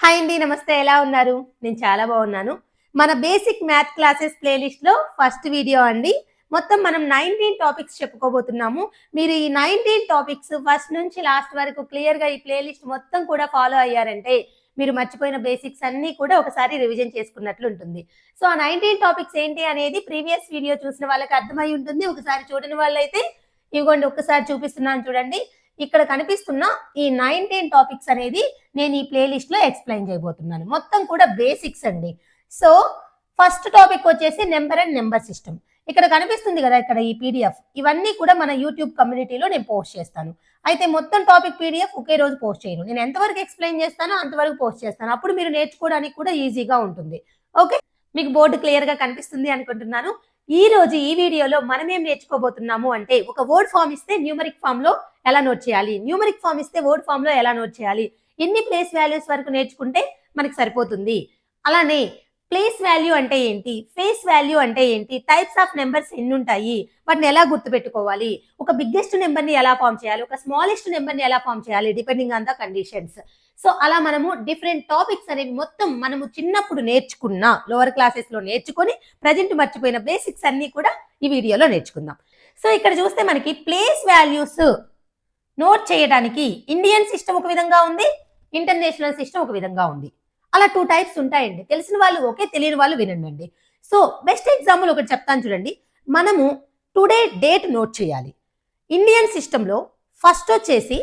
Hi అండి, నమస్తే. ఎలా ఉన్నారు? నేను చాలా బాగున్నాను. మన బేసిక్ మ్యాథ్ క్లాసెస్ ప్లేలిస్ట్లో ఫస్ట్ వీడియో అండి. మొత్తం మనం 19 టాపిక్స్ చెప్పుకోబోతున్నాము. మీరు ఈ 19 టాపిక్స్ ఫస్ట్ నుంచి లాస్ట్ వరకు క్లియర్గా ఈ ప్లేలిస్ట్ మొత్తం కూడా ఫాలో అయ్యారంటే మీరు మర్చిపోయిన బేసిక్స్ అన్నీ కూడా ఒకసారి రివిజన్ చేసుకున్నట్లు ఉంటుంది. సో ఆ 19 టాపిక్స్ ఏంటి అనేది ప్రీవియస్ వీడియో చూసిన వాళ్ళకి అర్థమై ఉంటుంది. ఒకసారి చూడని వాళ్ళైతే ఇవ్వండి, ఒక్కసారి చూపిస్తున్నాను చూడండి. ఇక్కడ కనిపిస్తున్న ఈ 19 టాపిక్స్ అనేది నేను ఈ ప్లేలిస్ట్ లో ఎక్స్ప్లెయిన్ చేయబోతున్నాను. మొత్తం కూడా బేసిక్స్ అండి. సో ఫస్ట్ టాపిక్ వచ్చేసి నెంబర్ అండ్ నెంబర్ సిస్టమ్. ఇక్కడ కనిపిస్తుంది కదా, ఇక్కడ ఈ పీడిఎఫ్, ఇవన్నీ కూడా మన యూట్యూబ్ కమ్యూనిటీలో నేను పోస్ట్ చేస్తాను. అయితే మొత్తం టాపిక్ పీడిఎఫ్ ఒకే రోజు పోస్ట్ చేయను. నేను ఎంతవరకు ఎక్స్ప్లెయిన్ చేస్తానో అంతవరకు పోస్ట్ చేస్తాను. అప్పుడు మీరు నేర్చుకోవడానికి కూడా ఈజీగా ఉంటుంది. ఓకే, మీకు బోర్డు క్లియర్ గా కనిపిస్తుంది అనుకుంటున్నాను. ఈ రోజు ఈ వీడియోలో మనం ఏం నేర్చుకోబోతున్నాము అంటే, ఒక వర్డ్ ఫామ్ ఇస్తే న్యూమరిక్ ఫామ్ లో ఎలా నోట్ చేయాలి, న్యూమరిక్ ఫామ్ ఇస్తే వర్డ్ ఫామ్ లో ఎలా నోట్ చేయాలి, ఎన్ని ప్లేస్ వాల్యూస్ వరకు నేర్చుకుంటే మనకి సరిపోతుంది, అలానే ప్లేస్ వాల్యూ అంటే ఏంటి, ఫేస్ వాల్యూ అంటే ఏంటి, టైప్స్ ఆఫ్ నెంబర్స్ ఎన్ని ఉంటాయి, వాటిని ఎలా గుర్తుపెట్టుకోవాలి, ఒక బిగ్గెస్ట్ నెంబర్ని ఎలా ఫామ్ చేయాలి, ఒక స్మాలెస్ట్ నెంబర్ని ఎలా ఫామ్ చేయాలి, depending on the conditions. So అలా మనము డిఫరెంట్ టాపిక్స్ అనేవి మొత్తం మనము చిన్నప్పుడు నేర్చుకున్న లోవర్ క్లాసెస్ లో నేర్చుకొని ప్రజెంట్ మర్చిపోయిన బేసిక్స్ అన్ని కూడా ఈ వీడియోలో నేర్చుకుందాం. సో ఇక్కడ చూస్తే మనకి ప్లేస్ వాల్యూస్ నోట్ చేయడానికి ఇండియన్ సిస్టమ్ ఒక విధంగా ఉంది, ఇంటర్నేషనల్ సిస్టమ్ ఒక విధంగా ఉంది. అలా 2 టైప్స్ ఉంటాయండి. తెలిసిన వాళ్ళు ఓకే, తెలియని వాళ్ళు వినండి. సో బెస్ట్ ఎగ్జాంపుల్ ఒకటి చెప్తాను చూడండి. మనము టుడే డేట్ నోట్ చేయాలి. ఇండియన్ సిస్టంలో ఫస్ట్ వచ్చేసి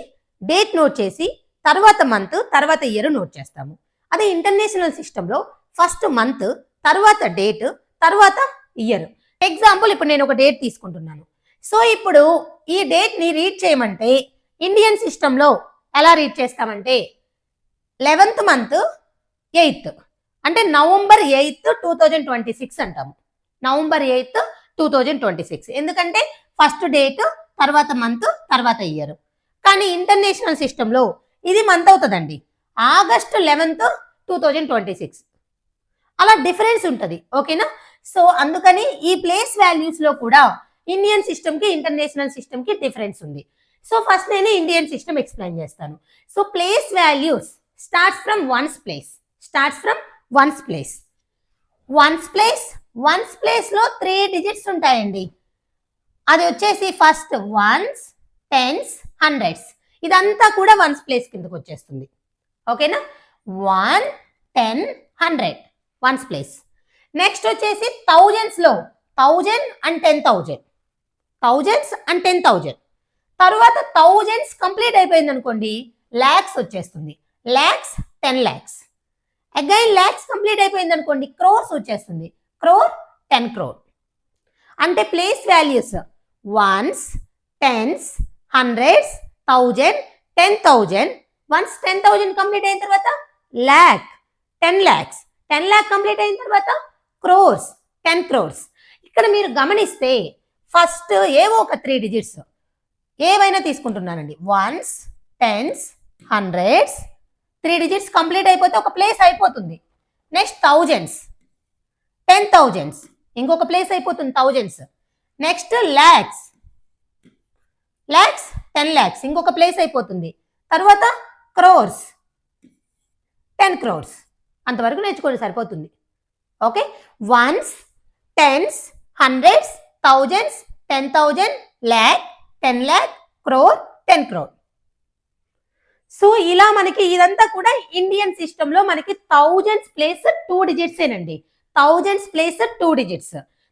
డేట్ నోట్ చేసి తర్వాత మంత్ తర్వాత ఇయర్ నోట్ చేస్తాము. అదే ఇంటర్నేషనల్ సిస్టంలో ఫస్ట్ మంత్ తర్వాత డేట్ తర్వాత ఇయర్. ఎగ్జాంపుల్ ఇప్పుడు నేను ఒక డేట్ తీసుకుంటున్నాను. సో ఇప్పుడు ఈ డేట్ ని రీడ్ చేయమంటే ఇండియన్ సిస్టంలో ఎలా రీడ్ చేస్తామంటే 11th మంత్ 8th, అంటే నవంబర్ 8th 2026 అంటాము. నవంబర్ 8th 2026 ఎందుకంటే ఫస్ట్ డేట్ తర్వాత మంత్ తర్వాత ఇయర్. కానీ ఇంటర్నేషనల్ సిస్టంలో ఇది మంత్ అవుతుందండి, ఆగస్ట్ 11th 2026. అలా డిఫరెన్స్ ఉంటుంది. ఓకేనా? సో అందుకని ఈ ప్లేస్ వాల్యూస్ లో కూడా ఇండియన్ సిస్టమ్ కి ఇంటర్నేషనల్ సిస్టమ్ కి డిఫరెన్స్ ఉంది. సో ఫస్ట్ నేను ఇండియన్ సిస్టమ్ ఎక్స్ప్లెయిన్ చేస్తాను. So place values starts from ones place. Ones place లో 3 డిజిట్స్ ఉంటాయండి. అది వచ్చేసి ఫస్ట్ వన్స్, టెన్స్, హండ్రెడ్స్, ఇదంతా కూడా వన్స్ ప్లేస్ కిందకు వచ్చేస్తుంది. ఓకేనా? 1, 10, 100 వన్స్ ప్లేస్. నెక్స్ట్ వచ్చేసి థౌజండ్స్ లో 1000 and 10,000, థౌజండ్స్ అండ్ 10,000. తర్వాత థౌజండ్స్ కంప్లీట్ అయిపోయింది అనుకోండి, ల్యాక్స్ వచ్చేస్తుంది. Lakhs 10 lakhs. Again lakhs complete అయిపోయింది అనుకోండి, క్రోర్స్ వచ్చేస్తుంది. క్రోర్ 10 crore. అంటే place values ones, tens, hundreds, 1000, 10,000. Ones 10,000 complete అయిన తర్వాత ల్యాక్, 10 lakhs. 10 lakh కంప్లీట్ అయిన తర్వాత క్రోర్స్, 10 crores. ఇక్కడ మీరు గమనిస్తే ఫస్ట్ ఏవో ఒక 3 డిజిట్స్ ఏవైనా తీసుకుంటున్నానండి. Ones, tens, hundreds, 3 digits complete అయిపోతే ఒక ప్లేస్ అయిపోతుంది. నెక్స్ట్ థౌజండ్స్, 10,000s, ఇంకొక ప్లేస్ అయిపోతుంది థౌజండ్స్. నెక్స్ట్ ల్యాక్స్, 10 lakhs, ఇంకొక ప్లేస్ అయిపోతుంది. తర్వాత క్రోర్స్, 10 crores. అంతవరకు నేర్చుకోండి, సరిపోతుంది. Okay, ones, tens, hundreds, thousands, 10,000, lakh, 10 lakh, crore, 10 crore. So ఇలా మనకి ఇదంతా కూడా ఇండియన్ సిస్టమ్ లో మనకి థౌజండ్స్ ప్లేస్ 2 digits ఏనండి. Thousands place 2 digits.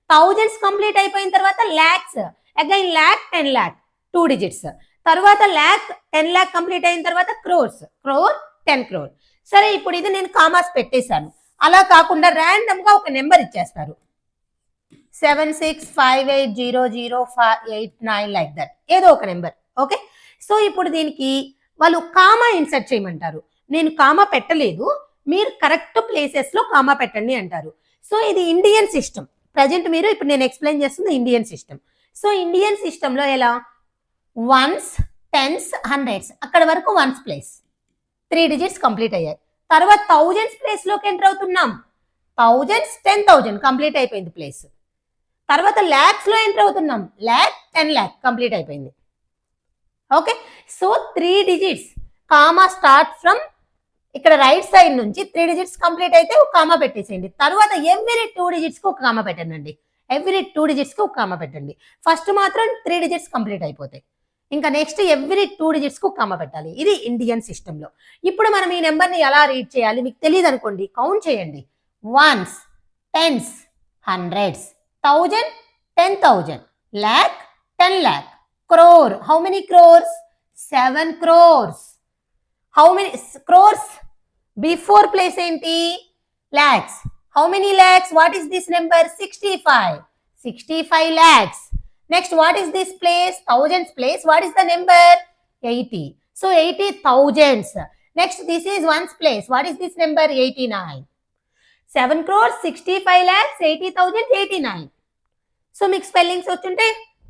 Thousands complete అయిపోయిన తర్వాత lakhs, again lakh, 10 lakh, 2 digits. తర్వాత ల్యాక్, 10 lakh కంప్లీట్ అయిన తర్వాత క్రోర్స్, క్రోర్, 10 crore. సరే, ఇప్పుడు ఇది నేను కామాస్ పెట్టేశాను. అలా కాకుండా ర్యాండమ్ గా ఒక నెంబర్ ఇచ్చేస్తారు, 76580089 లైక్ దట్, ఏదో ఒక నెంబర్. ఓకే, సో ఇప్పుడు దీనికి వాళ్ళు కామా ఇన్సర్ట్ చేయమంటారు. నేను కామా పెట్టలేదు, మీరు కరెక్ట్ ప్లేసెస్ లో కామా పెట్టండి అంటారు. సో ఇది ఇండియన్ సిస్టమ్. ప్రజెంట్ మీరు ఇప్పుడు నేను ఎక్స్ప్లెయిన్ చేస్తుంది Indian system. So Indian system లో ఎలా, వన్స్, టెన్స్, హండ్రెడ్స్ అక్కడ వరకు వన్స్ ప్లేస్ 3 digits కంప్లీట్ అయ్యాయి. తర్వాత థౌజండ్స్ ప్లేస్ లోకి ఎంటర్ అవుతున్నాం. థౌజండ్స్, 10,000 కంప్లీట్ అయిపోయింది ప్లేస్. తర్వాత ల్యాక్స్ లో ఎంటర్ అవుతున్నాం. ల్యాక్, 10 lakh కంప్లీట్ అయిపోయింది. Okay, so 3 digits. Comma start from ఇక్కడ రైట్ సైడ్ నుంచి 3 డిజిట్స్ కంప్లీట్ అయితే ఒక కామా పెట్టేసేయండి. తర్వాత ఎవ్రీ 2 డిజిట్స్కి ఒక కామా పెట్టండి. ఎవ్రీ 2 డిజిట్స్కి ఒక కామా పెట్టండి. ఫస్ట్ మాత్రం 3 డిజిట్స్ కంప్లీట్ అయిపోతాయి. ఇంకా నెక్స్ట్ ఎవ్రీ 2 డిజిట్స్కి ఒక కామా పెట్టాలి. ఇది ఇండియన్ సిస్టంలో. ఇప్పుడు మనం ఈ నెంబర్ని ఎలా రీడ్ చేయాలి మీకు తెలియదు అనుకోండి, కౌంట్ చేయండి. Ones, tens, hundreds, 1000, 10,000, lakh, 10 lakh, crore. How many crores? 7 crores. How many crores? Before place enti lakhs. How many lakhs? What is this number? 65. 65 lakhs. Next, what is this place? Thousands place. What is the number? 80. So 80 thousands. Next, this is ones place. What is this number? 89. 7 crores, 65 lakhs, 80,000, 89. So మీకు spellings వచ్చుంటే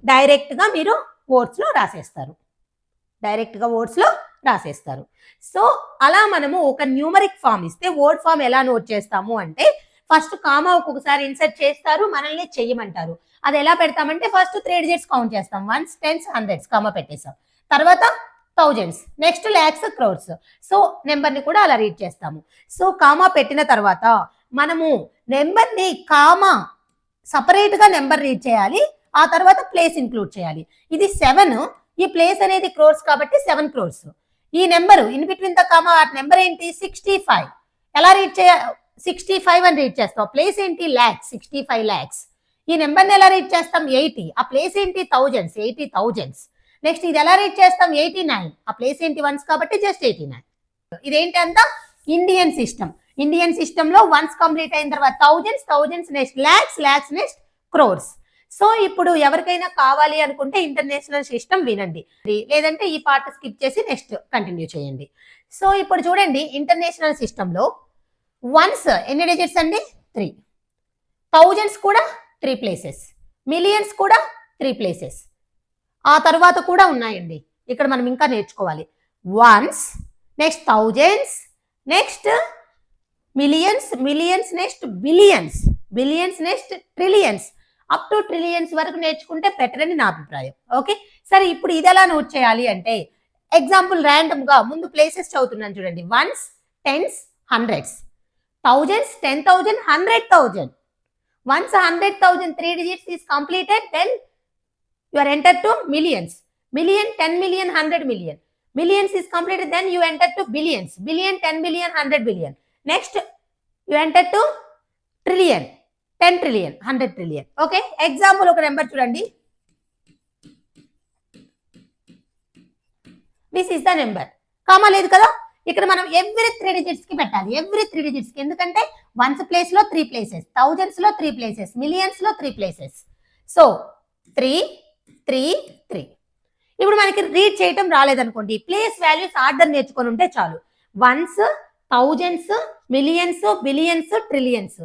డైరెక్ట్గా మీరు వర్డ్స్లో రాసేస్తారు. So అలా మనము ఒక numeric form ఇస్తే word form ఎలా note చేస్తాము అంటే ఫస్ట్ కామా ఒక్కొక్కసారి ఇన్సర్ట్ చేస్తారు, మనల్ని చెయ్యమంటారు. అది ఎలా పెడతామంటే ఫస్ట్ 3 డిజిట్స్ కౌంట్ చేస్తాం. వన్స్, టెన్స్, హండ్రెడ్స్ కామా పెట్టేస్తాం. తర్వాత thousands, next lakhs, crores. So నెంబర్ని కూడా అలా రీడ్ చేస్తాము. సో కామా పెట్టిన తర్వాత మనము నెంబర్ని కామా సపరేట్గా నెంబర్ రీడ్ చేయాలి. ఆ తర్వాత ప్లేస్ ఇంక్లూడ్ చేయాలి. ఇది 7, ఈ ప్లేస్ అనేది క్రోర్స్ కాబట్టి 7 crores. ఈ number in between the comma ఆ నెంబర్ ఏంటి? 65. ఎలా రీడ్ చేయాలి? 65 అని రీడ్ చేస్తాం. ప్లేస్ ఏంటి? ల్యాక్స్, 65 lakhs. ఈ నెంబర్ని ఎలా రీడ్ చేస్తాం? 80. ఆ ప్లేస్ ఏంటి? Thousands, 80 thousands. నెక్స్ట్ ఇది ఎలా రీడ్ చేస్తాం? 89. ఆ ప్లేస్ ఏంటి? వన్స్ కాబట్టి జస్ట్ 89. ఇదేంటి అంతా ఇండియన్ సిస్టమ్. ఇండియన్ సిస్టంలో వన్స్ కంప్లీట్ అయిన తర్వాత thousands, next lakhs, next crores. So ఇప్పుడు ఎవరికైనా కావాలి అనుకుంటే ఇంటర్నేషనల్ సిస్టమ్ వినండి, లేదంటే ఈ పార్ట్ స్కిప్ చేసి నెక్స్ట్ కంటిన్యూ చేయండి. సో ఇప్పుడు చూడండి, ఇంటర్నేషనల్ సిస్టంలో వన్స్ ఎన్ని డిజిట్స్ అండి? 3. థౌజండ్స్ కూడా 3 places, మిలియన్స్ కూడా 3 places. ఆ తర్వాత కూడా ఉన్నాయండి, ఇక్కడ మనం ఇంకా నేర్చుకోవాలి. Once, next thousands, next millions, next billions, next trillions. Up to trillions వరకు నేర్చుకుంటే బెటర్ అని నా అభిప్రాయం. ఓకే, సరే ఇప్పుడు ఇది ఎలా నోట్ చేయాలి అంటే ఎగ్జాంపుల్ ర్యాండమ్ గా ముందు ప్లేసెస్ చదువుతున్నాను చూడండి. Ones, tens, hundreds, thousands, 10,000, 100,000. Once 100,000 3 digits is completed, then you are entered to millions. Million, 10 million, 100 million. Millions is completed, then you enter to billions. Billion, 10 billion, 100 billion. Next, you enter to trillion. 10 trillion, 100 trillion. Okay, example ఒక number చూడండి. This is the number. Comma లేదు కదా, ఇక్కడ మనం every 3 digits కి పెట్టాలి. Every 3 digits కి, ఎందుకంటే వన్స్ ప్లేస్ లో 3 places, థౌజండ్స్ లో 3 places, మిలియన్స్ లో 3 places. సో 3, 3, 3. ఇప్పుడు మనకి రీడ్ చేయటం రాలేదనుకోండి, ప్లేస్ వాల్యూస్ ఆర్డర్ నేర్చుకొని ఉంటే చాలు. Once, thousands, millions, billions, trillions.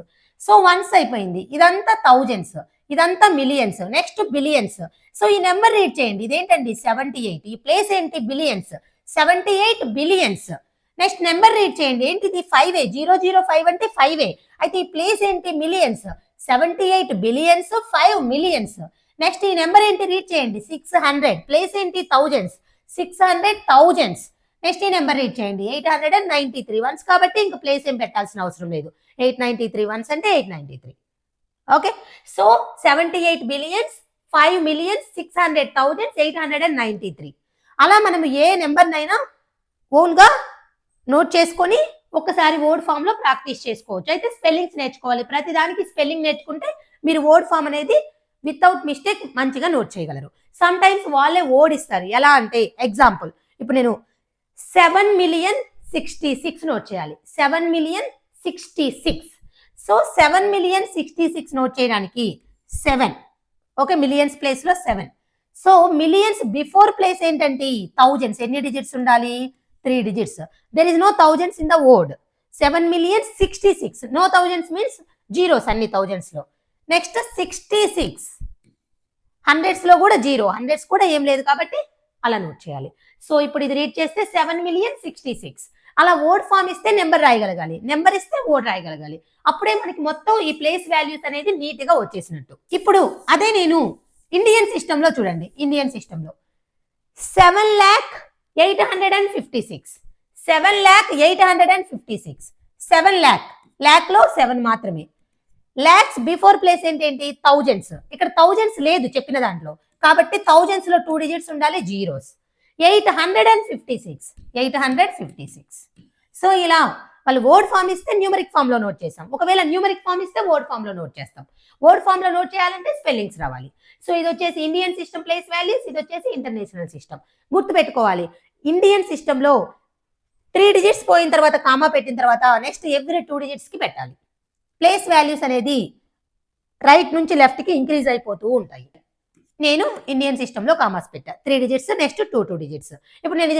So once అయిపోయింది, ఇదంతా థౌజండ్స్, ఇదంతా మిలియన్స్, నెక్స్ట్ బిలియన్స్. సో ఈ నెంబర్ రీడ్ చేయండి. ఇదేంటండి? 78. ఈ ప్లేస్ ఏంటి? Billions, 78 billions. Next number read చేయండి. ఏంటిది? 5A. 005 అంటే 5A. అయితే ఈ ప్లేస్ ఏంటి? Millions, 78 billions, 5 millions. నెక్స్ట్ ఈ నెంబర్ ఏంటి? రీడ్ చేయండి. 600. ప్లేస్ ఏంటి? Thousands, 600 thousands. నెక్స్ట్ ఈ నెంబర్ రీడ్ చేయండి. 893 వన్స్ కాబట్టి ఇంక ప్లేస్ ఏం పెట్టాల్సిన అవసరం లేదు. 893 వన్స్ అంటే 893. Okay, so 78 billions, 5 millions, 600 thousands, 893. అలా మనం ఏ నెంబర్నైనా ఓన్గా నోట్ చేసుకొని ఒకసారి వర్డ్ ఫామ్ లో ప్రాక్టీస్ చేసుకోవచ్చు. అయితే స్పెల్లింగ్స్ నేర్చుకోవాలి. ప్రతిదానికి స్పెల్లింగ్ నేర్చుకుంటే మీరు వర్డ్ ఫామ్ అనేది వితౌట్ మిస్టేక్ మంచిగా నోట్ చేయగలరు. సమ్ టైమ్స్ వాళ్ళే వర్డ్ ఇస్తారు. ఎలా అంటే ఎగ్జాంపుల్, ఇప్పుడు నేను 7,066,000 నోట్ చేయాలి. 7,066,000. సో 7,066,000 నోట్ చేయడానికి 7. ఓకే, మిలియన్స్ ప్లేస్ లో 7. సో మిలియన్స్ బిఫోర్ ప్లేస్ ఏంటంటే థౌజండ్స్. ఎన్ని డిజిట్స్ ఉండాలి? 3 digits. There is no thousands in the word. 7,066,000. No thousands means zeros అన్ని thousands లో. నెక్స్ట్ 66. హండ్రెడ్స్ లో కూడా 0. హండ్రెడ్స్ కూడా ఏం లేదు కాబట్టి అలా నోట్ చేయాలి. సో ఇప్పుడు ఇది రీడ్ చేస్తే 7,066,000. అలా వర్డ్ ఫామ్ ఇస్తే నెంబర్ రాయగలగాలి, నెంబర్ ఇస్తే వర్డ్ రాయగలగాలి. అప్పుడే మనకి మొత్తం ఈ ప్లేస్ వాల్యూస్ అనేది నీట్ గా వచ్చేసినట్టు. ఇప్పుడు అదే నేను ఇండియన్ సిస్టమ్ లో చూడండి. ఇండియన్ సిస్టమ్ లో 7,856,000. 7,08,56. 7 lakh, lakh లో 7 మాత్రమే. లాక్స్ బిఫోర్ ప్లేస్ ఏంటేంటి థౌజండ్స్, ఇక్కడ థౌజండ్స్ లేదు చెప్పిన దాంట్లో, కాబట్టి థౌజండ్స్ లో 2 digits ఉండాలి, జీరోస్. 856. సో ఇలా వాళ్ళు వర్డ్ ఫామ్ ఇస్తే న్యూమరిక్ ఫామ్ లో నోట్ చేస్తాం, ఒకవేళ న్యూమరిక్ ఫామ్ ఇస్తే వర్డ్ ఫామ్ లో నోట్ చేస్తాం. వర్డ్ ఫామ్ లో నోట్ చేయాలంటే స్పెల్లింగ్స్ రావాలి. సో ఇది వచ్చేసి ఇండియన్ సిస్టమ్ ప్లేస్ వాల్యూస్, ఇది వచ్చేసి ఇంటర్నేషనల్ సిస్టమ్. గుర్తుపెట్టుకోవాలి, ఇండియన్ సిస్టమ్ లో 3 digits పోయిన తర్వాత కామా పెట్టిన తర్వాత నెక్స్ట్ ఎవ్రీ 2 digits కి పెట్టాలి. ప్లేస్ వాల్యూస్ అనేది రైట్ నుంచి లెఫ్ట్ కి ఇంక్రీజ్ అయిపోతూ ఉంటాయి. నేను ఇండియన్ సిస్టమ్ లో కామాస్ పెట్టా, 3 digits నెక్స్ట్ 2 digits. ఇప్పుడు నేను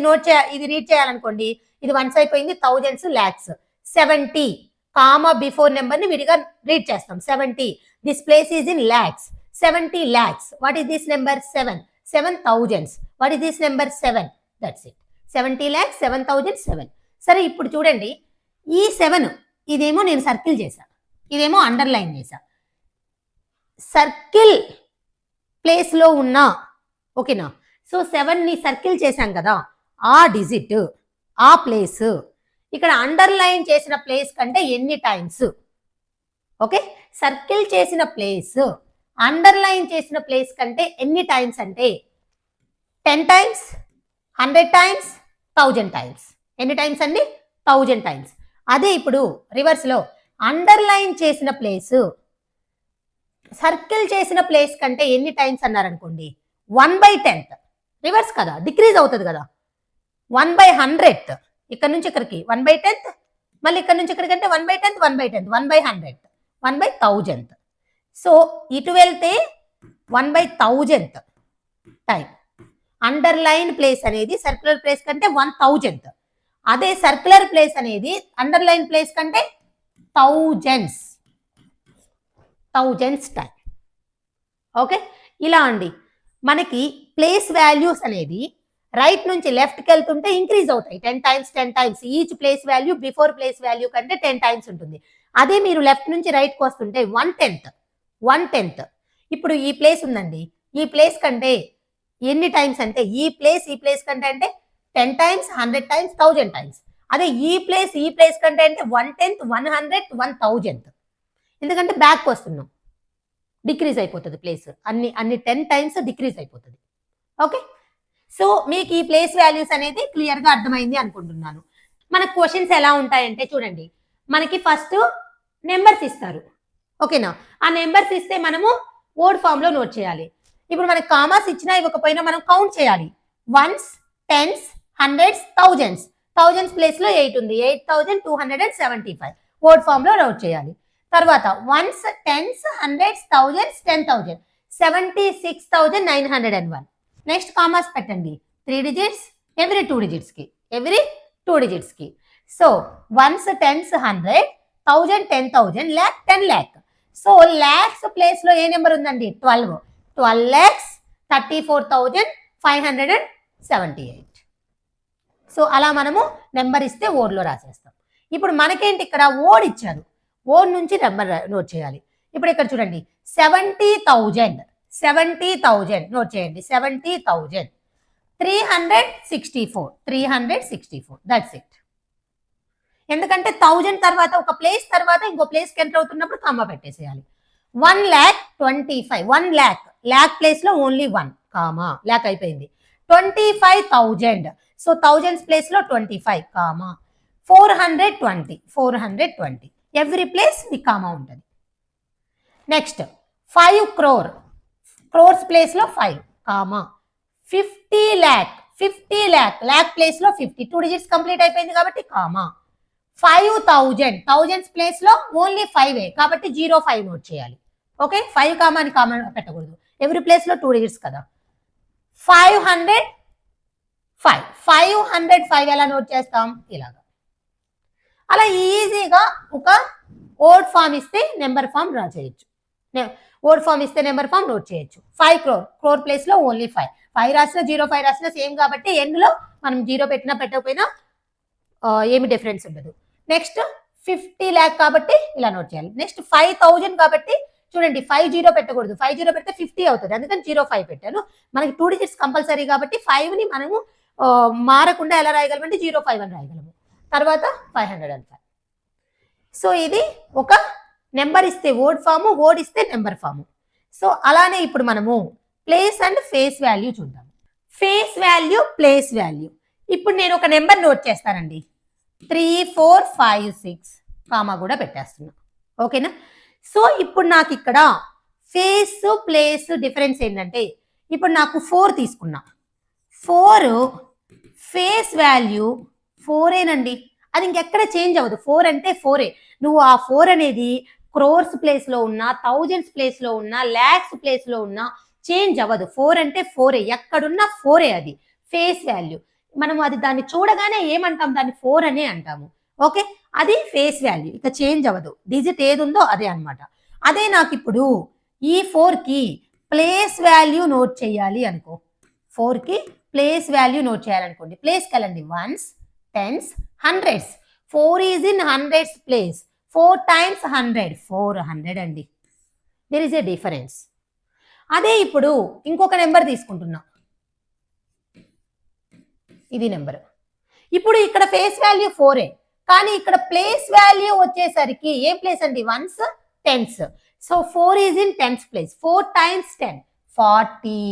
ఇది రీడ్ చేయాలనుకోండి, ఇది వన్స్ అయిపోయింది, thousands, lakhs. 70 comma before number ని విడిగా రీడ్ చేస్తాం. 70, this place is in lakhs. 70 lakhs. What is this number? 7. 7 thousands. What is this number? 7. That's it. 70 lakhs, 7,000, 7. సరే ఇప్పుడు చూడండి, ఈ 7 ఇదేమో నేను సర్కిల్ చేశా, ఇదేమో అండర్లైన్ చేశా. సర్కిల్ ప్లేస్ లో ఉన్న, ఓకేనా? సో 7 ని సర్కిల్ చేశాం కదా, ఆ డిజిట్, ఆ ప్లేస్ ఇక్కడ అండర్లైన్ చేసిన ప్లేస్ కంటే ఎన్ని టైమ్స్? ఓకే, సర్కిల్ చేసిన ప్లేస్ అండర్లైన్ చేసిన ప్లేస్ కంటే ఎన్ని టైమ్స్ అంటే 10 times, 100 times, 1000 times. ఎన్ని టైమ్స్ అండి? 1000 times. అదే ఇప్పుడు రివర్స్ లో అండర్లైన్ చేసిన ప్లేస్ సర్కిల్ చేసిన ప్లేస్ కంటే ఎన్ని టైమ్స్ అన్నారనుకోండి, 1/10th. రివర్స్ కదా, డిక్రీజ్ అవుతుంది కదా. 1/100th, ఇక్కడ నుంచి ఇక్కడికి 1/10th, మళ్ళీ ఇక్కడ నుంచి ఇక్కడికి అంటే 1/10th, 1/10th, 1/100th, 1/1000th. So ఇటు వెళ్తే 1/1000th టైం. అండర్లైన్ ప్లేస్ అనేది సర్క్యులర్ ప్లేస్ కంటే 1000th. అదే సర్క్యులర్ ప్లేస్ అనేది అండర్లైన్ ప్లేస్ కంటే థౌజండ్స్ టైం. ఓకే, ఇలా అండి మనకి ప్లేస్ వాల్యూస్ అనేది రైట్ నుంచి లెఫ్ట్కి వెళ్తుంటే ఇంక్రీజ్ అవుతాయి. 10 times, 10 times. Each place value before place value కంటే 10 times ఉంటుంది. అదే మీరు లెఫ్ట్ నుంచి రైట్కి వస్తుంటే 1/10th. ఇప్పుడు ఈ ప్లేస్ ఉందండి, ఈ ప్లేస్ కంటే ఎన్ని టైమ్స్ అంటే ఈ ప్లేస్ కంటే అంటే 10 times, 100 times, 1000 times. అదే ఈ ప్లేస్ కంటే అంటే 1/10th, 100th, 1000th. ఎందుకంటే బ్యాక్ వస్తున్నాం, డిక్రీజ్ అయిపోతుంది ప్లేస్, అన్ని 10 times డిక్రీజ్ అయిపోతుంది. ఓకే, సో మీకు ఈ ప్లేస్ వాల్యూస్ అనేది క్లియర్గా అర్థమైంది అనుకుంటున్నాను. మన క్వశ్చన్స్ ఎలా ఉంటాయంటే చూడండి, మనకి ఫస్ట్ నెంబర్స్ ఇస్తారు, ఓకేనా? ఆ నెంబర్స్ ఇస్తే మనము వర్డ్ ఫామ్ లో నోట్ చేయాలి. ఇప్పుడు మనకి కామాస్ ఇచ్చినా ఇవ్వకపోయినా మనం కౌంట్ చేయాలి. 1s, 10s, 100s, 1000s. 1000s place లో 8 ఉంది, 8,275 వర్డ్ ఫామ్ లో నోట్ చేయాలి. తర్వాత 1s, 10s, 100s, 1000s, 10,000, 76,901. Next commas పెట్టండి, 3 digits ఎవ్రీ 2 digits కి. So 1s, 10s, 100, 1000, 10,000, lakh, 10 lakh. So lakhs place లో ఏ నెంబర్ ఉందండి? 12. 12 lakhs, 34,578. సో అలా మనము నెంబర్ ఇస్తే ఓడ్లో రాసేస్తాం. ఇప్పుడు మనకేంటి, ఇక్కడ ఓడ్ ఇచ్చారు, ఓడ్ నుంచి నెంబర్ నోట్ చేయాలి. ఇప్పుడు ఇక్కడ చూడండి, 70,000 నోట్ చేయండి. 70,000. 364. That's it. ఎందుకంటే 1000 తర్వాత ఒక ప్లేస్ తర్వాత ఇంకో ప్లేస్కి ఎంటర్ అవుతున్నప్పుడు కామా పెట్టేసేయాలి. 1,25,000. 1 lakh, ల్యాక్ ప్లేస్ లో ఓన్లీ 1 కామా, ల్యాక్ అయిపోయింది. 25,000. సో థౌజండ్స్ ప్లేస్ లో 25 కామా. 420. ఎవ్రీ ప్లేస్ మీకు కామా ఉంటుంది. Next 5 crore. క్రోర్స్ ప్లేస్ లో 5 కామా. 50 lakh. ల్యాక్ ప్లేస్ లో 50, 2 digits కంప్లీట్ అయిపోయింది కాబట్టి కామా. 5,000. థౌజండ్స్ ప్లేస్ లో ఓన్లీ 5 కాబట్టి 05 నోట్ చేయాలి. ఓకే, 5 కామా అని కామా పెట్టకూడదు, ఎవ్రీ ప్లేస్ లో 2 digits కదా. 505 ఎలా నోట్ చేస్తాం? ఇలాగా. అలా ఈజీగా ఒక వర్డ్ ఫామ్ ఇస్తే నెంబర్ ఫామ్ డ్రా చేయొచ్చు. వర్డ్ ఫామ్ ఇస్తే నెంబర్ ఫామ్ నోట్ చేయొచ్చు. 5 crore. క్రోర్ ప్లేస్ లో ఓన్లీ 5. 5 రాసినా 05 రాసినా సేమ్ కాబట్టి ఎండ్ లో మనం 0 పెట్టినా పెట్టకపోయినా ఏమి డిఫరెన్స్ ఉండదు. నెక్స్ట్ 50 lakh కాబట్టి ఇలా నోట్ చేయాలి. నెక్స్ట్ 5,000 కాబట్టి చూడండి, 50 పెట్టకూడదు, 50 పెడితే 50 అవుతుంది, అందుకని 05 పెట్టాను. మనకి 2 digits కంపల్సరీ కాబట్టి 5ని మనము మారకుండా ఎలా రాయగలమంటే 05 అని రాయగలము. తర్వాత 505. సో ఇది ఒక నెంబర్ ఇస్తే వర్డ్ ఫాము, వర్డ్ ఇస్తే నెంబర్ ఫాము. సో అలానే ఇప్పుడు మనము ప్లేస్ అండ్ ఫేస్ వాల్యూ చూద్దాం. Face value, place value. ఇప్పుడు నేను ఒక నెంబర్ నోట్ చేస్తానండి, 3, 4, 5, 6 కామా కూడా పెట్టేస్తున్నా. ఓకేనా? సో ఇప్పుడు నాకు ఇక్కడ ఫేస్ ప్లేస్ డిఫరెన్స్ ఏంటంటే, ఇప్పుడు నాకు 4 తీసుకున్నా, 4 ఫేస్ వాల్యూ 4ఏనండి, అది ఇంకెక్కడ చేంజ్ అవ్వదు. 4 అంటే 4ఏ. నువ్వు ఆ 4 అనేది క్రోర్స్ ప్లేస్లో ఉన్నా, థౌజండ్స్ ప్లేస్లో ఉన్నా, ల్యాక్స్ ప్లేస్లో ఉన్నా చేంజ్ అవ్వదు. 4 అంటే 4ఏ, ఎక్కడున్నా 4ఏ. అది ఫేస్ వాల్యూ. మనం అది దాన్ని చూడగానే ఏమంటాం, దాన్ని 4 అనే అంటాము. ఓకే, అది ఫేస్ వాల్యూ, ఇక చేంజ్ అవ్వదు. డిజిట్ ఏది ఉందో అదే అనమాట. అదే నాకు ఇప్పుడు ఈ 4కి ప్లేస్ వాల్యూ నోట్ చేయాలి అనుకో, 4కి ప్లేస్ వాల్యూ నోట్ చేయాలనుకోండి, ప్లేస్కి వెళ్ళండి, 1s, 10s, 100s. 4 is in 100s place. 4 times 100, 400 అండి. There is a difference. అదే ఇప్పుడు ఇంకొక నెంబర్ తీసుకుంటున్నా, ఇది నెంబర్. ఇప్పుడు ఇక్కడ ఫేస్ వాల్యూ 4ఏ, కానీ ఇక్కడ ప్లేస్ వాల్యూ వచ్చేసరికి ఏం ప్లేస్ అండి, 1s, 10s. So 4 is in 10s place. 4 times 10, 40.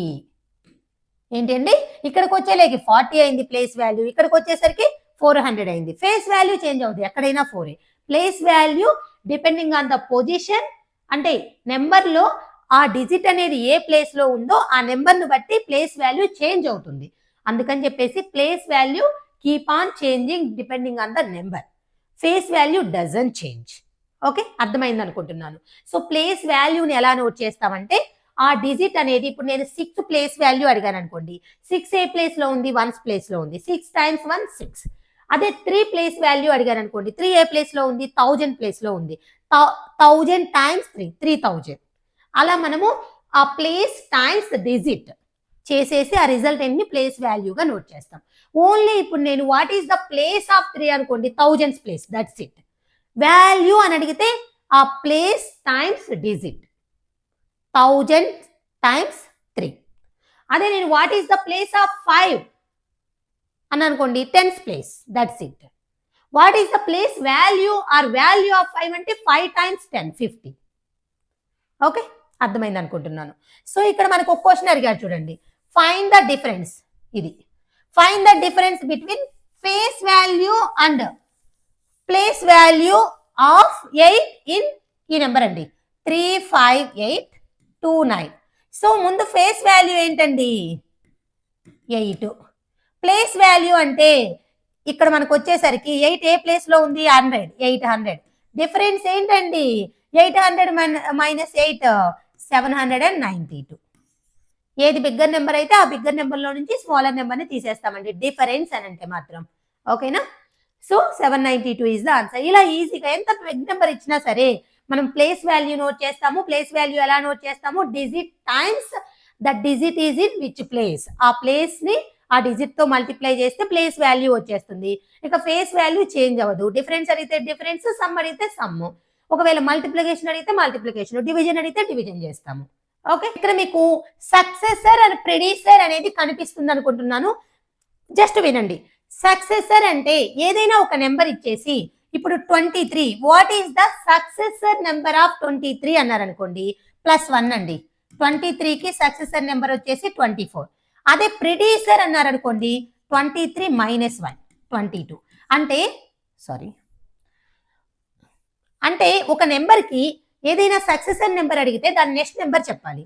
ఏంటండి, ఇక్కడికి వచ్చేలేకి 40 అయింది ప్లేస్ వాల్యూ, ఇక్కడికి వచ్చేసరికి 400 అయింది. ఫేస్ వాల్యూ చేంజ్ అవుతుంది, ఎక్కడైనా 4ఏ. Place value depending on the position, అంటే నెంబర్లో ఆ డిజిట్ అనేది ఏ ప్లేస్లో ఉందో ఆ నెంబర్ను బట్టి ప్లేస్ వాల్యూ చేంజ్ అవుతుంది. అందుకని చెప్పేసి place value keep on changing depending on the number. Face value doesn't change. Okay, అర్థమైంది అనుకుంటున్నాను. సో ప్లేస్ వాల్యూని ఎలా నోట్ చేస్తామంటే, ఆ డిజిట్ అనేది ఇప్పుడు నేను 6 ప్లేస్ వాల్యూ అడిగాను అనుకోండి, 6 ఏ ప్లేస్లో ఉంది, 1s ప్లేస్లో ఉంది, 6 times 1, 6. అదే 3 ప్లేస్ వాల్యూ అడిగాను అనుకోండి, 3 ఏ ప్లేస్లో ఉంది, 1000 ప్లేస్లో ఉంది, 1000 times 3, 3000. అలా మనము ఆ ప్లేస్ టైమ్స్ డిజిట్ చేసేసి ఆ రిజల్టెంట్ని ప్లేస్ వాల్యూగా నోట్ చేస్తాం. ఓన్లీ ఇప్పుడు నేను what is the place of 3 అనుకోండి, 1000s place, that's it. Value అని అడిగితే ఆ ప్లేస్ టైమ్స్ డిజిట్, 1000 times 3. అదే నేను what is the place of 5 అని అనుకోండి, 10s place, that's it. What is the place value or value of 5 అంటే 5 times 10, 50. Okay, అర్థమైంది అనుకుంటున్నాను. సో ఇక్కడ మనకు ఒక క్వశ్చన్ అడిగారు చూడండి, ఫైండ్ ద డిఫరెన్స్. ఇది find the difference between face value and place value of 8 in ఈ నెంబర్ అండి, 35829. సో ముందు ఫేస్ వాల్యూ ఏంటండి, 8. ప్లేస్ వాల్యూ అంటే ఇక్కడ మనకు వచ్చేసరికి 8 ఏ ప్లేస్లో ఉంది, 100, 800. డిఫరెన్స్ ఏంటండి, 800 minus 8, 792. ఏది బిగ్గర్ నెంబర్ అయితే ఆ బిగ్గర్ నెంబర్లో నుంచి స్మాలర్ నెంబర్ని తీసేస్తామండి, డిఫరెన్స్ అని అంటే మాత్రం. ఓకేనా? So 792 is the answer. ఇలా ఈజీగా ఎంత బిగ్ నెంబర్ ఇచ్చినా సరే మనం ప్లేస్ వాల్యూ నోట్ చేస్తాము. ప్లేస్ వాల్యూ ఎలా నోట్ చేస్తాము, digit times the digit is in which place. ఆ ప్లేస్ని ఆ డిజిట్తో మల్టిప్లై చేస్తే ప్లేస్ వాల్యూ వచ్చేస్తుంది. ఇక ఫేస్ వాల్యూ చేంజ్ అవ్వదు. డిఫరెన్స్ అడిగితే డిఫరెన్స్, సమ్ అడిగితే సమ్. ఒకవేళ మల్టిప్లికేషన్ అడిగితే మల్టిప్లికేషన్, డివిజన్ అడిగితే డివిజన్ చేస్తాము. ఓకే, ఇక్కడ మీకు సక్సెసర్ అండ్ ప్రెడిసర్ అనేది కనిపిస్తుంది అనుకుంటున్నాను. జస్ట్ వినండి. సక్సెసర్ అంటే ఏదైనా ఒక నెంబర్ ఇచ్చేసి, ఇప్పుడు 23, what is the successor number of 23 అన్నారు అనుకోండి, +1 అండి. 23కి సక్సెసర్ నెంబర్ వచ్చేసి 24. అదే ప్రెడిసర్ అన్నారు అనుకోండి, 23 - 1, 22. అంటే ఒక నెంబర్కి ఏదైనా సక్సెసర్ నెంబర్ అడిగితే దాని నెక్స్ట్ నెంబర్ చెప్పాలి,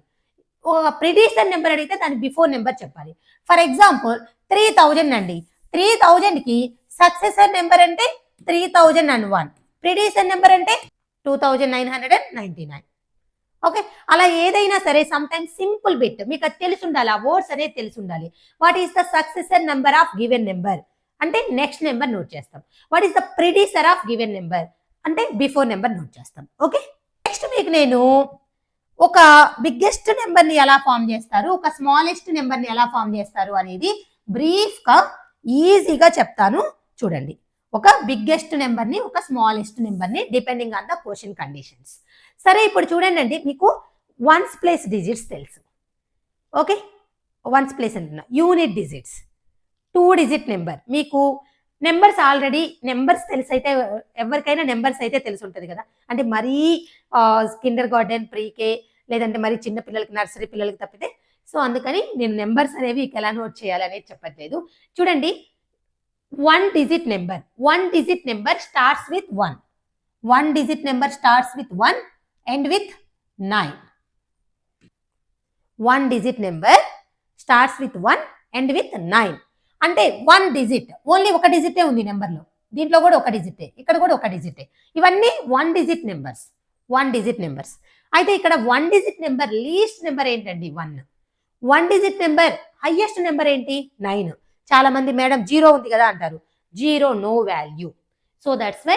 ఒక ప్రెడిసర్ నెంబర్ అడిగితే దాని బిఫోర్ నెంబర్ చెప్పాలి. ఫర్ ఎగ్జాంపుల్ 3000 అండి, 3000కి సక్సెసర్ నెంబర్ అంటే 3001, ప్రెడిసర్ నెంబర్ అంటే 2999. ఓకే, అలా ఏదైనా సరే సమ్ టైమ్స్ సింపుల్ బిట్ మీకు అది తెలిసి ఉండాలి, ఆ వర్డ్స్ అనేది తెలిసి ఉండాలి. What is the successor number of given number అంటే నెక్స్ట్ నెంబర్ నోట్ చేస్తాం. What is the ప్రెడిసర్ of given number అంటే బిఫోర్ నెంబర్ నోట్ చేస్తాం. ఓకే, నెక్స్ట్ మీకు నేను ఒక బిగ్గెస్ట్ నెంబర్ని ఎలా ఫామ్ చేస్తారు, ఒక స్మాలెస్ట్ నెంబర్ని ఎలా ఫామ్ చేస్తారు అనేది బ్రీఫ్గా ఈజీగా చెప్తాను చూడండి. ఒక బిగ్గెస్ట్ నెంబర్ని, ఒక స్మాలెస్ట్ నెంబర్ని depending on the question conditions. సరే, ఇప్పుడు చూడండి అండి, మీకు 1s ప్లేస్ డిజిట్స్ తెలుసు. ఓకే, 1s ప్లేస్ అంటున్నా, యూనిట్ డిజిట్స్, 2 డిజిట్ నెంబర్. మీకు నెంబర్స్ ఆల్రెడీ నెంబర్స్ తెలిసి అయితే ఎవరికైనా నెంబర్స్ అయితే తెలిసి ఉంటుంది కదా. అంటే మరీ కిండర్ గార్డెన్, ప్రీకే లేదంటే మరి చిన్న పిల్లలకి, నర్సరీ పిల్లలకి తప్పితే. సో అందుకని నేను నెంబర్స్ అనేవి ఎలా నోట్ చేయాలి అనేది చెప్పట్లేదు. చూడండి, 1 digit number starts with 1. 1 digit number starts with 1 and with 9. 1 digit number starts with 1 and with 9. అంటే 1 digit, ఓన్లీ ఒక డిజిటే ఉంది నెంబర్లో. దీంట్లో కూడా ఒక డిజిటే, ఇక్కడ కూడా ఒక డిజిటే. ఇవన్నీ 1 digit numbers. 1 digit numbers. అయితే ఇక్కడ 1 digit నెంబర్ లీస్ట్ నెంబర్ ఏంటండి? 1. 1 digit నెంబర్ హైయెస్ట్ నెంబర్ ఏంటి? 9. చాలా మంది మేడం 0 ఉంది కదా అంటారు. 0 no value. So that's why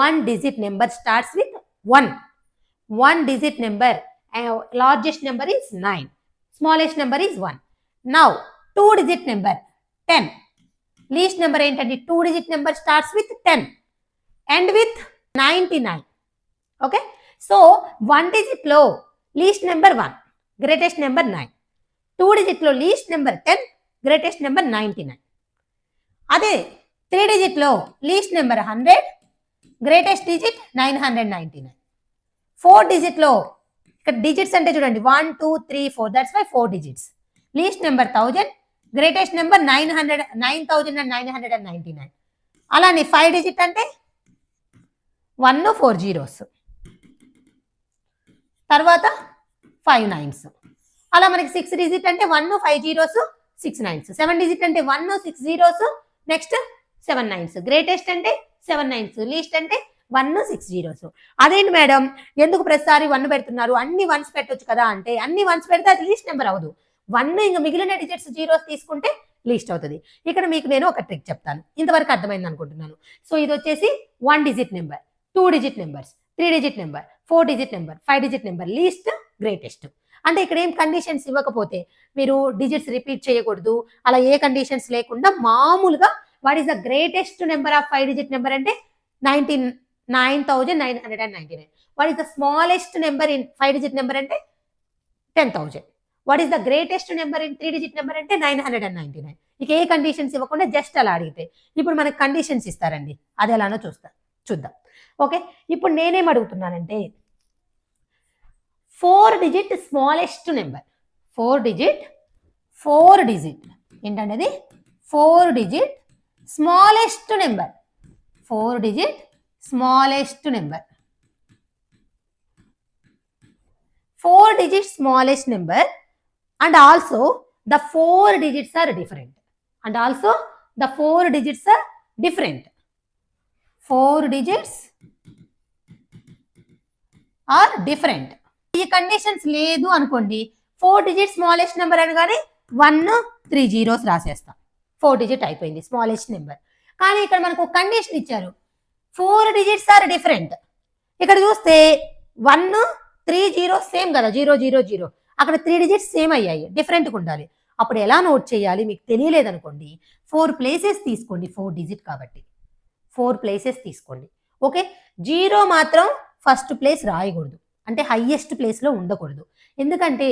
1 digit number starts with 1. 1 digit number, largest number is 9. Smallest number is 1. Now 2 digit number 10. Least number ఏంటండి? 2 digit number starts with 10 and with 99. Okay. So 1 digit లో least number 1, greatest number 9. 2 digit లో least number 10, greatest number 99. అదే 3 digit లో least number 100, greatest digit 999. 4 digit లో ఇక్కడ digits అంటే చూడండి 1 2 3 4, that's why 4 digits. Least number 1000, greatest number 9999. అలానే 5 digit అంటే 1 4 zeros, తర్వాత 5 nines. అలా మనకి 6 digit అంటే 1 5 zeros 6 nines. 7 digit అంటే 1 6 zeros, నెక్స్ట్ 7 nines. గ్రేటెస్ట్ అంటే 7 nines, లీస్ట్ అంటే 1 6 zeros. అదేంటి మేడం ఎందుకు ప్రతిసారి 1 పెడుతున్నారు? అన్ని 1s పెట్టొచ్చు కదా అంటే, అన్ని 1s పెడితే అది లీస్ట్ నెంబర్ అవ్వదు. 1 ఇంకా మిగిలిన డిజిట్స్ జీరోస్ తీసుకుంటే లీస్ట్ అవుతుంది. ఇక్కడ మీకు నేను ఒక ట్రిక్ చెప్తాను, ఇంతవరకు అర్థమైంది అనుకుంటున్నాను. సో ఇది వచ్చేసి 1 digit number, 2 digit numbers, 3 digit number, 4 digit number, 5 digit number, least, greatest. అంటే ఇక్కడ ఏం కండిషన్స్ ఇవ్వకపోతే మీరు డిజిట్స్ రిపీట్ చేయకూడదు, అలా ఏ కండిషన్స్ లేకుండా మామూలుగా what is the greatest number of 5 digit number అంటే 9999. What is the smallest number in 5 digit number అంటే 10,000. What is the greatest number in 3 digit number అంటే 999. ఇక ఏ కండిషన్స్ ఇవ్వకుండా జస్ట్ అలా అడిగితే. ఇప్పుడు మనకు కండిషన్స్ ఇస్తారండి, అది ఎలానో చూద్దాం. ఓకే, ఇప్పుడు నేనేం అడుగుతున్నానంటే 4 digit స్మాలెస్ట్ నెంబర్, 4 digit ఏంటంటే అది 4 digit smallest number, 4 digit smallest number, 4 digit smallest number, and also the 4 digits are different, 4 digits are different. ఈ కండిషన్స్ లేదు అనుకోండి, 4 digit smallest number అనగానే 1 3 zeros రాసేస్తాం, 4 digit అయిపోయింది స్మాలెస్ట్ నెంబర్. కానీ ఇక్కడ మనకు కండిషన్ ఇచ్చారు, 4 digits ఆర్ డిఫరెంట్. ఇక్కడ చూస్తే 1 3 zeros సేమ్ కదా, 0 0 0. అక్కడ 3 digits సేమ్ అయ్యాయి, డిఫరెంట్గా ఉండాలి. అప్పుడు ఎలా నోట్ చేయాలి మీకు తెలియలేదనుకోండి, 4 places తీసుకోండి, 4 digit కాబట్టి 4 places తీసుకోండి. ఓకే, 0 మాత్రం ఫస్ట్ ప్లేస్ రాయకూడదు, అంటే హైయెస్ట్ ప్లేస్లో ఉండకూడదు. ఎందుకంటే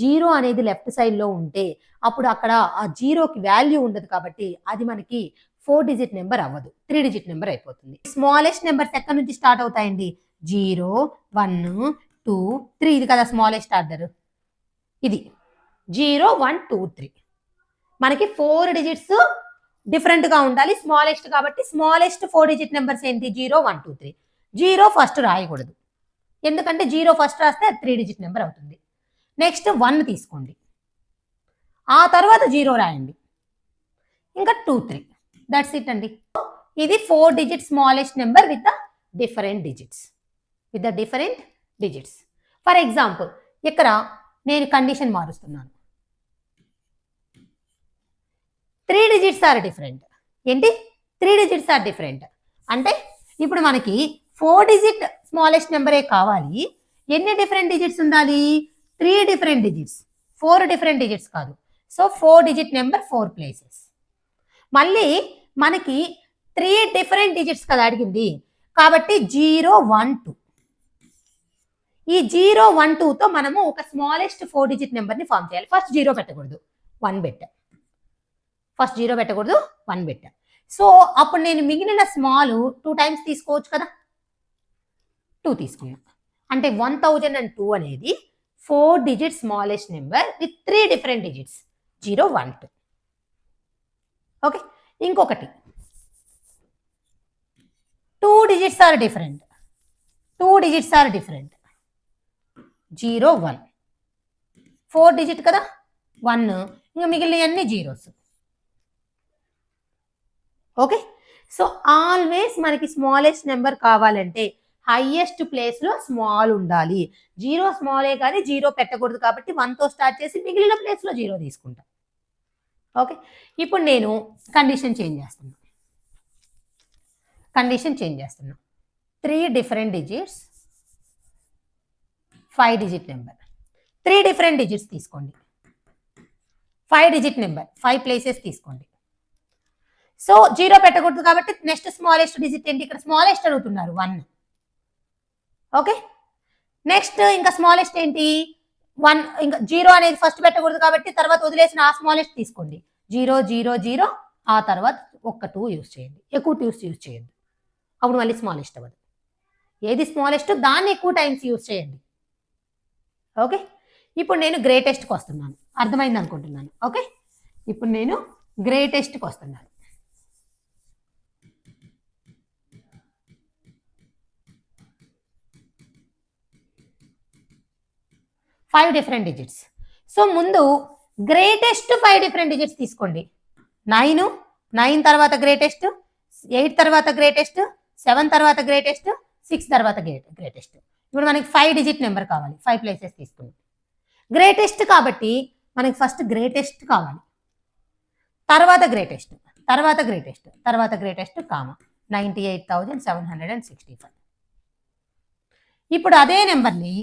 0 అనేది లెఫ్ట్ సైడ్లో ఉంటే అప్పుడు అక్కడ ఆ 0కి వాల్యూ ఉండదు కాబట్టి అది మనకి 4 digit నెంబర్ అవ్వదు, 3 digit నెంబర్ అయిపోతుంది. స్మాలెస్ట్ నెంబర్స్ ఎక్కడి నుంచి స్టార్ట్ అవుతాయండి? 0 1 2 3, ఇది కదా స్మాలెస్ట్ ఆర్డర్. ఇది 0 1 2 3. మనకి 4 digits డిఫరెంట్గా ఉండాలి, స్మాలెస్ట్ కాబట్టి. స్మాలెస్ట్ 4 digit నెంబర్స్ ఏంటి? 0 1 2 3. 0 ఫస్ట్ రాయకూడదు, ఎందుకంటే 0 ఫస్ట్ రాస్తే అది 3 digit నెంబర్ అవుతుంది. నెక్స్ట్ 1 తీసుకోండి, ఆ తర్వాత 0 రాయండి, ఇంకా 2 3. దట్స్ ఇట్ అండి. ఇది 4 digit smallest number with the different digits. For example ఇక్కడ నేను కండిషన్ మారుస్తున్నాను, 3 digits ఆర్ డిఫరెంట్. ఏంటి? 3 digits ఆర్ డిఫరెంట్ అంటే ఇప్పుడు మనకి 4 digit స్మాలెస్ట్ నెంబరే కావాలి. ఎన్ని డిఫరెంట్ డిజిట్స్ ఉండాలి? 3 different digits, 4 different digits కాదు. So 4 digit number 4 places. మళ్ళీ మనకి 3 different digits కదా అడిగింది, కాబట్టి 0 1 2. ఈ 0 1 2తో మనము ఒక స్మాలెస్ట్ 4 digit నెంబర్ని ఫామ్ చేయాలి. ఫస్ట్ 0 పెట్టకూడదు, 1 పెట్టా. సో అప్పుడు నేను మిగిలిన స్మాల్ 2 టైమ్స్ తీసుకోవచ్చు కదా, 2 తీసుకున్నా. అంటే 1002 అనేది 4 digit smallest number with 3 different digits 0, 1, 2. Okay, ఇంకొకటి 2 digits are different. 2 digits are different. 0, 1. 4 digit కదా, 1. ఇంకా మిగిలినవన్నీ జీరోస్. ఓకే, సో ఆల్వేస్ మనకి స్మాలెస్ట్ నెంబర్ కావాలంటే హైయెస్ట్ ప్లేస్లో స్మాల్ ఉండాలి. 0 స్మాలే కానీ 0 పెట్టకూడదు కాబట్టి 1తో స్టార్ట్ చేసి మిగిలిన ప్లేస్లో 0 తీసుకుంటాం. ఓకే, ఇప్పుడు నేను కండిషన్ చేంజ్ చేస్తున్నా. 3 different digits 5 digit number. 3 different digits తీసుకోండి. 5 డిజిట్ నెంబర్ 5 ప్లేసెస్ తీసుకోండి. సో 0 పెట్టకూడదు కాబట్టి నెక్స్ట్ స్మాలెస్ట్ డిజిట్ ఏంటి, ఇక్కడ స్మాలెస్ట్ అడుగుతున్నారు 1. ఓకే, నెక్స్ట్ ఇంకా స్మాలెస్ట్ ఏంటి 1. ఇంకా 0 అనేది ఫస్ట్ పెట్టకూడదు కాబట్టి తర్వాత వదిలేసిన ఆ స్మాలెస్ట్ తీసుకోండి. 0, 0, 0. ఆ తర్వాత ఒక్క 2 యూజ్ చేయండి, ఎక్కువ 2 యూజ్ చేయండి, అప్పుడు మళ్ళీ స్మాలెస్ట్ అవ్వదు. ఏది స్మాలెస్ట్ దాన్ని ఎక్కువ టైమ్స్ యూజ్ చేయండి. ఓకే, ఇప్పుడు నేను గ్రేటెస్ట్కి వస్తున్నాను, అర్థమైంది అనుకుంటున్నాను. ఓకే, ఇప్పుడు నేను గ్రేటెస్ట్కి వస్తున్నాను. 5 డిఫరెంట్ డిజిట్స్. సో ముందు గ్రేటెస్ట్ 5 డిఫరెంట్ డిజిట్స్ తీసుకోండి. 9 తర్వాత గ్రేటెస్ట్, 8 తర్వాత గ్రేటెస్ట్, 7 తర్వాత గ్రేటెస్ట్, 6 తర్వాత గ్రేటెస్ట్. ఇప్పుడు మనకి 5 డిజిట్ నెంబర్ కావాలి, 5 ప్లేసెస్ తీసుకుందాం. గ్రేటెస్ట్ కాబట్టి మనకి ఫస్ట్ గ్రేటెస్ట్ కావాలి, తర్వాత గ్రేటెస్ట్, తర్వాత గ్రేటెస్ట్, తర్వాత గ్రేటెస్ట్, 98,765. ఇప్పుడు అదే నెంబర్ని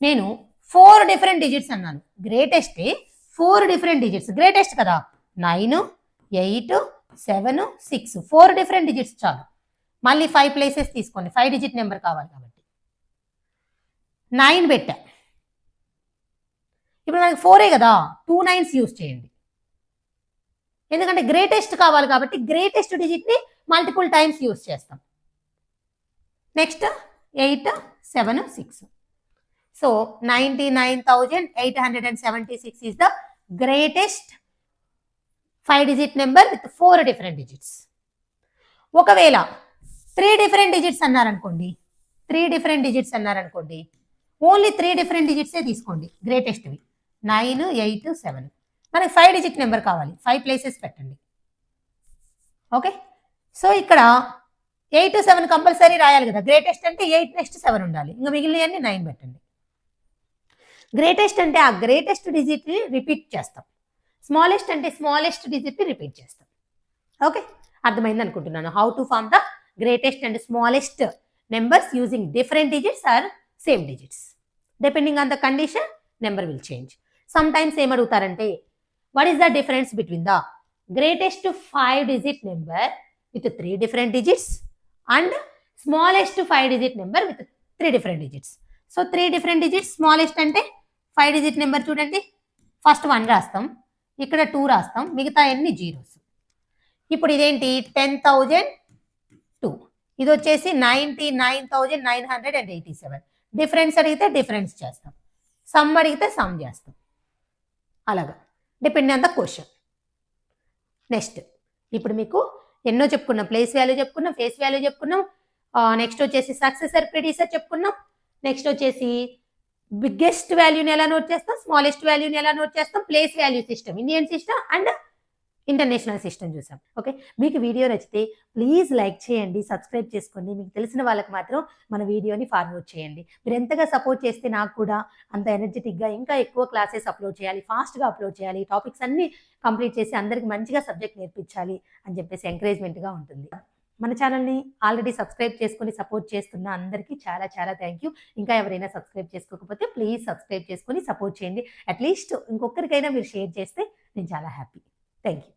నేను 4 డిఫరెంట్ డిజిట్స్ అన్నాను. గ్రేటెస్ట్ 4 డిఫరెంట్ డిజిట్స్, గ్రేటెస్ట్ కదా, 9, 8, 7, 6, 4 డిఫరెంట్ డిజిట్స్ చాలు. మళ్ళీ 5 ప్లేసెస్ తీసుకోండి, 5 డిజిట్ నెంబర్ కావాలి కాబట్టి 9 పెట్టా. ఇప్పుడు మనకి 4 కదా, 2 9s యూజ్ చేయండి, ఎందుకంటే గ్రేటెస్ట్ కావాలి కాబట్టి గ్రేటెస్ట్ డిజిట్ని మల్టిపుల్ టైమ్స్ యూజ్ చేస్తాం. Next 8, 7, 6. So 99,876 is the greatest 5 digit number with 4 different digits. ఒకవేళ 3 different digits అన్నారనుకోండి, ఓన్లీ 3 different digits తీసుకోండి గ్రేటెస్ట్వి. 9, 8, 7. మనకి 5 digit నెంబర్ కావాలి, 5 ప్లేసెస్ పెట్టండి. ఓకే, సో ఇక్కడ 8, 7 కంపల్సరీ రాయాలి కదా. గ్రేటెస్ట్ అంటే 8 నెక్స్ట్ 7 ఉండాలి, ఇంకా మిగిలినవన్నీ 9 పెట్టండి. గ్రేటెస్ట్ అంటే ఆ గ్రేటెస్ట్ డిజిట్ని రిపీట్ చేస్తాం, స్మాలెస్ట్ అంటే స్మాలెస్ట్ డిజిట్ని రిపీట్ చేస్తాం. ఓకే, అర్థమైంది అనుకుంటున్నాను. How to form the greatest and smallest numbers using different digits or same digits. Depending on the condition number will change. Sometimes ఏమడుగుతారంటే what is the difference between the greatest 5 digit number with 3 different digits and smallest 5 digit number with 3 different digits. So 3 different digits smallest అంటే 5 digit number చూడండి, first 1 రాస్తాం, ఇక్కడ 2 రాస్తాం, మిగతా అన్ని zeros. ఇప్పుడు ఇదేంటి 10,002, ఇది వచ్చేసి 99,987. డిఫరెన్స్ అడిగితే డిఫరెన్స్ చేస్తాం, సమ్ అడిగితే సమ్ చేస్తాం, అలాగా depend on the question. Next ఇప్పుడు మీకు ఎన్నో చెప్పుకున్నాం, ప్లేస్ వాల్యూ చెప్పుకున్నాం, ఫేస్ వాల్యూ చెప్పుకున్నాం, నెక్స్ట్ వచ్చేసి సక్సెసర్ ప్రిడిసెసర్ చెప్పుకున్నాం, నెక్స్ట్ వచ్చేసి బిగ్గెస్ట్ వాల్యూని ఎలా నోట్ చేస్తాం, స్మాలెస్ట్ వాల్యూని ఎలా నోట్ చేస్తాం, place value system, Indian system and international system చూసాం. ఓకే, మీకు వీడియో నచ్చితే ప్లీజ్ లైక్ చేయండి, సబ్స్క్రైబ్ చేసుకోండి, మీకు తెలిసిన వాళ్ళకి మాత్రం మన వీడియోని ఫార్వర్డ్ చేయండి. మీరు ఎంతగా సపోర్ట్ చేస్తే నాకు కూడా అంత ఎనర్జెటిక్గా ఇంకా ఎక్కువ క్లాసెస్ అప్లోడ్ చేయాలి, ఫాస్ట్గా అప్లోడ్ చేయాలి, టాపిక్స్ అన్నీ కంప్లీట్ చేసి అందరికి మంచిగా సబ్జెక్ట్ నేర్పించాలి అని చెప్పేసి ఎంకరేజ్మెంట్గా ఉంటుంది. మన ఛానల్ని ఆల్రెడీ సబ్స్క్రైబ్ చేసుకుని సపోర్ట్ చేస్తున్న అందరికీ చాలా చాలా థ్యాంక్ యూ. ఇంకా ఎవరైనా సబ్స్క్రైబ్ చేసుకోకపోతే ప్లీజ్ సబ్స్క్రైబ్ చేసుకుని సపోర్ట్ చేయండి. అట్లీస్ట్ ఇంకొకరికైనా మీరు షేర్ చేస్తే నేను చాలా హ్యాపీ. Thank you.